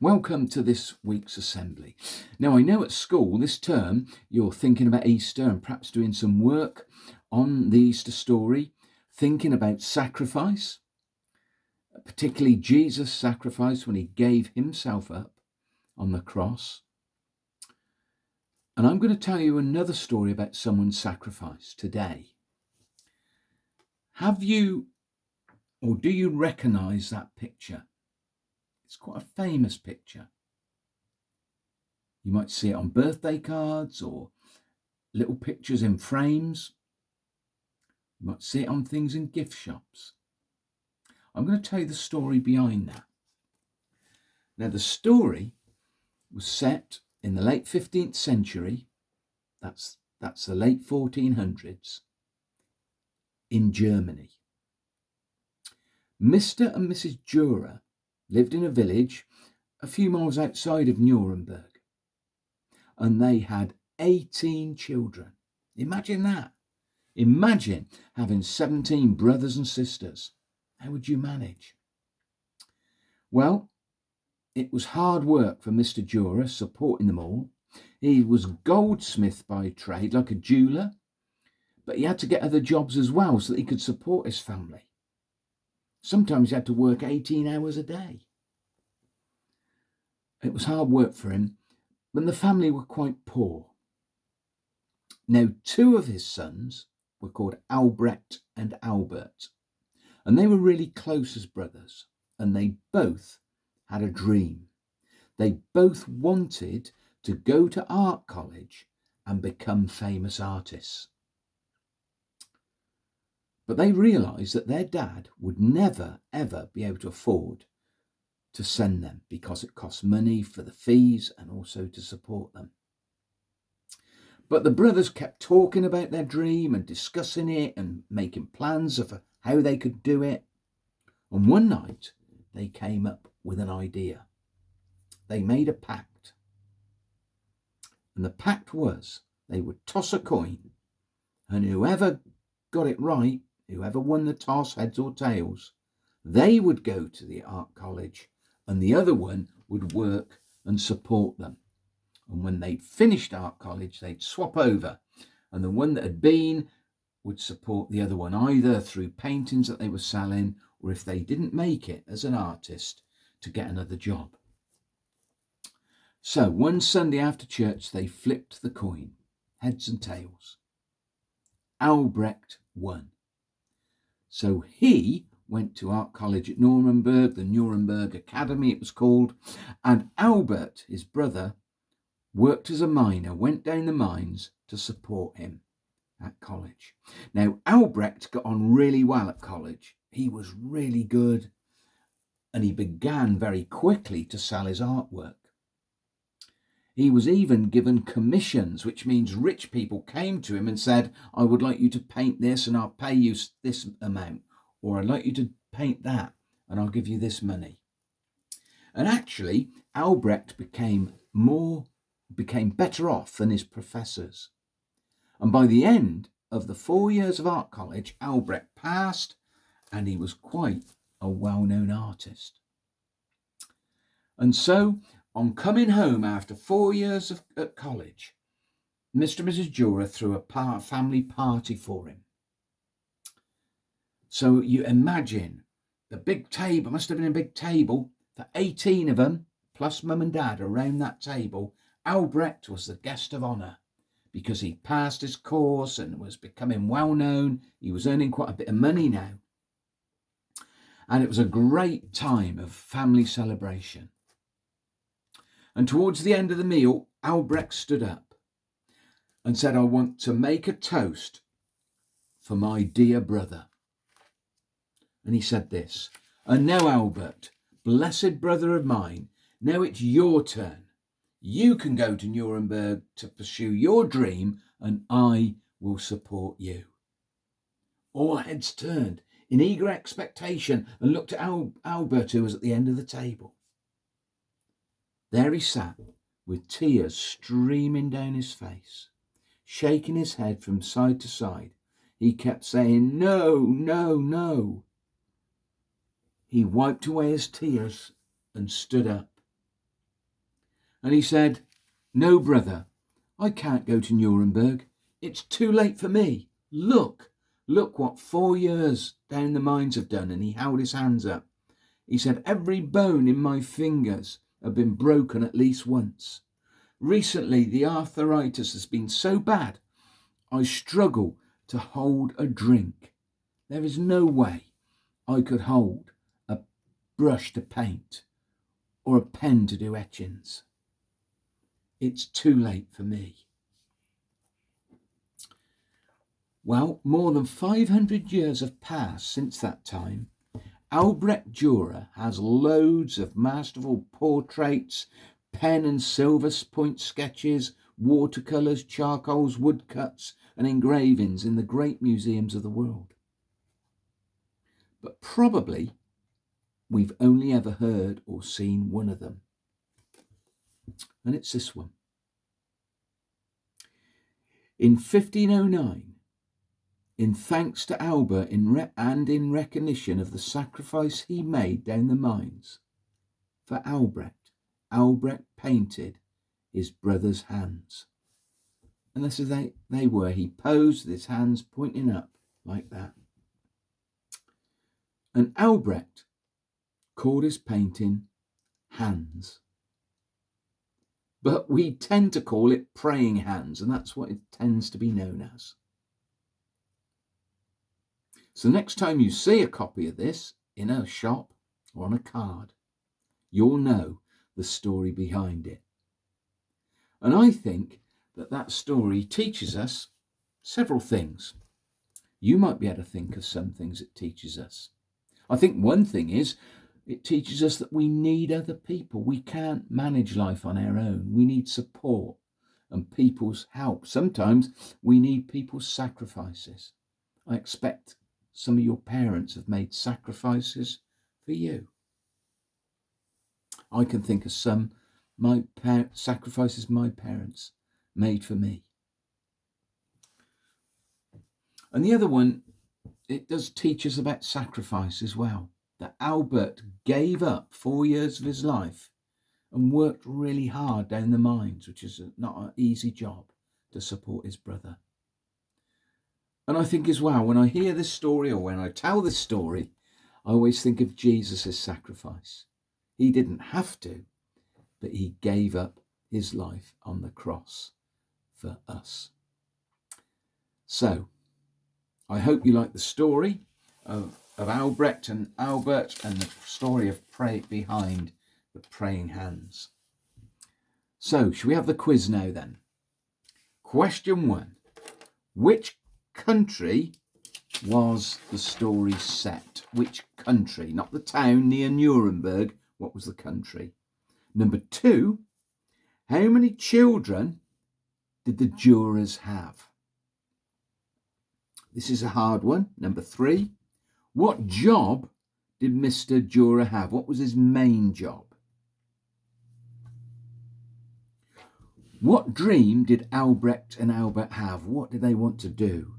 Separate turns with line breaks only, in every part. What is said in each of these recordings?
Welcome to this week's assembly. Now, I know at school this term you're thinking about Easter and perhaps doing some work on the Easter story, thinking about sacrifice, particularly Jesus' sacrifice when he gave himself up on the cross. And I'm going to tell you another story about someone's sacrifice today. Have you or do you recognize that picture? It's quite a famous picture. You might see it on birthday cards or little pictures in frames. You might see it on things in gift shops. I'm going to tell you the story behind that. Now, the story was set in the late 15th century. That's the late 1400s in Germany. Mr. and Mrs. Durer lived in a village a few miles outside of Nuremberg, and they had 18 children. Imagine that. Imagine having 17 brothers and sisters. How would you manage? Well, it was hard work for Mr. Durer supporting them all. He was goldsmith by trade, like a jeweller, but he had to get other jobs as well so that he could support his family. Sometimes he had to work 18 hours a day. It was hard work for him, but the family were quite poor. Now, two of his sons were called Albrecht and Albert, and they were really close as brothers, and they both had a dream. They both wanted to go to art college and become famous artists. But they realised that their dad would never, ever be able to afford to send them because it cost money for the fees and also to support them. But the brothers kept talking about their dream and discussing it and making plans of how they could do it. And one night they came up with an idea. They made a pact. And the pact was they would toss a coin, and whoever got it right, whoever won the toss, heads or tails, they would go to the art college and the other one would work and support them. And when they'd finished art college, they'd swap over, and the one that had been would support the other one, either through paintings that they were selling, or if they didn't make it as an artist, to get another job. So one Sunday after church, they flipped the coin, heads and tails. Albrecht won. So he went to art college at Nuremberg, the Nuremberg Academy it was called, and Albert, his brother, worked as a miner, went down the mines to support him at college. Now, Albrecht got on really well at college. He was really good, and he began very quickly to sell his artwork. He was even given commissions, which means rich people came to him and said, I would like you to paint this and I'll pay you this amount, or I'd like you to paint that and I'll give you this money. And actually, Albrecht became better off than his professors. And by the end of the 4 years of art college, Albrecht passed, and he was quite a well-known artist. And so, on coming home after 4 years at college, Mr. and Mrs. Durer threw a family party for him. So you imagine the big table, must have been a big table, for 18 of them, plus mum and dad around that table. Albrecht was the guest of honour because he passed his course and was becoming well known. He was earning quite a bit of money now. And it was a great time of family celebration. And towards the end of the meal, Albrecht stood up and said, I want to make a toast for my dear brother. And he said this, and now, Albert, blessed brother of mine, now it's your turn. You can go to Nuremberg to pursue your dream, and I will support you. All heads turned in eager expectation and looked at Albert, who was at the end of the table. There he sat with tears streaming down his face, shaking his head from side to side. He kept saying, no, no, no. He wiped away his tears and stood up. And he said, "No, brother, I can't go to Nuremberg. It's too late for me. Look what 4 years down the mines have done." And he held his hands up. He said, "Every bone in my fingers have been broken at least once. Recently, the arthritis has been so bad, I struggle to hold a drink. There is no way I could hold a brush to paint or a pen to do etchings. It's too late for me." Well, more than 500 years have passed since that time. Albrecht Dürer has loads of masterful portraits, pen and silver point sketches, watercolours, charcoals, woodcuts and engravings in the great museums of the world. But probably we've only ever heard or seen one of them. And it's this one. In 1509, in thanks to Albert and in recognition of the sacrifice he made down the mines for Albrecht, Albrecht painted his brother's hands. And this is they were. He posed with his hands pointing up like that. And Albrecht called his painting Hands. But we tend to call it Praying Hands, and that's what it tends to be known as. So next time you see a copy of this in a shop or on a card, you'll know the story behind it. And I think that story teaches us several things. You might be able to think of some things it teaches us. I think one thing is it teaches us that we need other people. We can't manage life on our own. We need support and people's help. Sometimes we need people's sacrifices. I expect some of your parents have made sacrifices for you. I can think of some sacrifices my parents made for me. And the other one, it does teach us about sacrifice as well. That Albert gave up 4 years of his life and worked really hard down the mines, which is not an easy job, to support his brother. And I think as well, when I hear this story or when I tell this story, I always think of Jesus' sacrifice. He didn't have to, but he gave up his life on the cross for us. So, I hope you like the story of Albrecht and Albert and the story of behind the praying hands. So, shall we have the quiz now then? Question 1. Which country was the story set? Which country? Not the town near Nuremberg. What was the country? Number 2. How many children did the Dürers have? This is a hard one. Number 3. What job did Mr. Dürer have? What was his main job? What dream did Albrecht and Albert have? What did they want to do?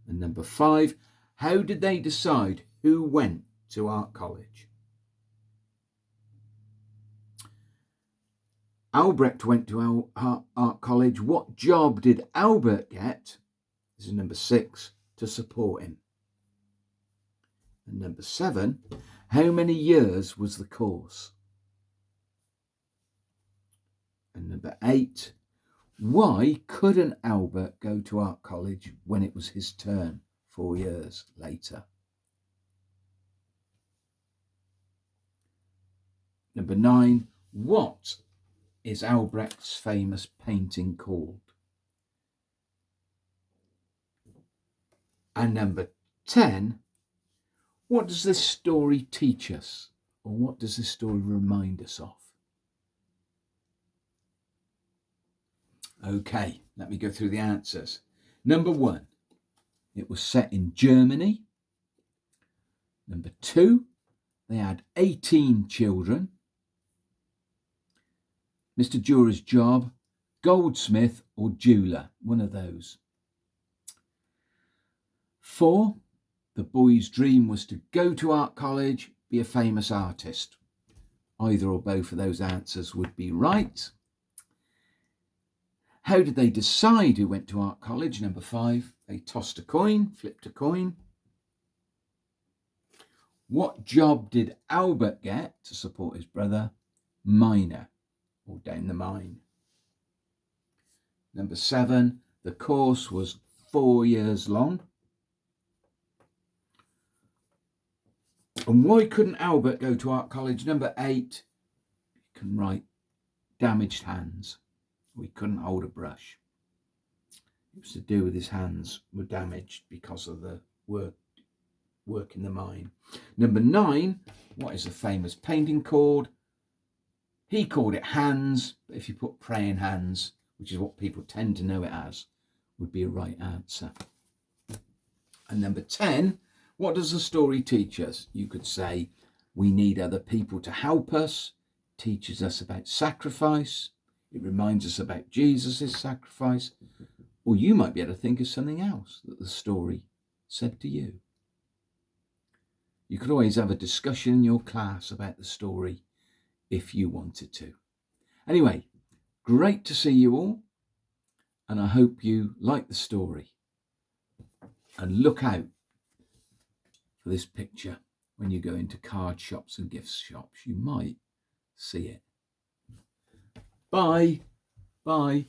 And number 5. How did they decide who went to art college? Albrecht went to art college. What job did Albert get? This is number 6, to support him. And number 7, how many years was the course? And number 8, why couldn't Albert go to art college when it was his turn 4 years later? Number 9, what is Albrecht's famous painting called? And number 10, what does this story teach us? Or what does this story remind us of? Okay, let me go through the answers. Number 1, it was set in Germany. Number 2, they had 18 children. Mr. Dürer's job, goldsmith or jeweller, one of those. 4, the boy's dream was to go to art college, be a famous artist. Either or both of those answers would be right. How did they decide who went to art college? Number 5, they tossed a coin, flipped a coin. What job did Albert get to support his brother? Miner, or down the mine. Number 7, the course was 4 years long. And why couldn't Albert go to art college? Number 8, you can write damaged hands. He couldn't hold a brush. It was to do with his hands were damaged because of the work in the mine. Number 9, what is the famous painting called? He called it Hands, but if you put praying hands, which is what people tend to know it as, would be a right answer. And number 10, what does the story teach us? You could say we need other people to help us. It teaches us about sacrifice. It reminds us about Jesus' sacrifice. Or you might be able to think of something else that the story said to you. You could always have a discussion in your class about the story if you wanted to. Anyway, great to see you all, and I hope you like the story. And look out for this picture when you go into card shops and gift shops. You might see it. Bye. Bye.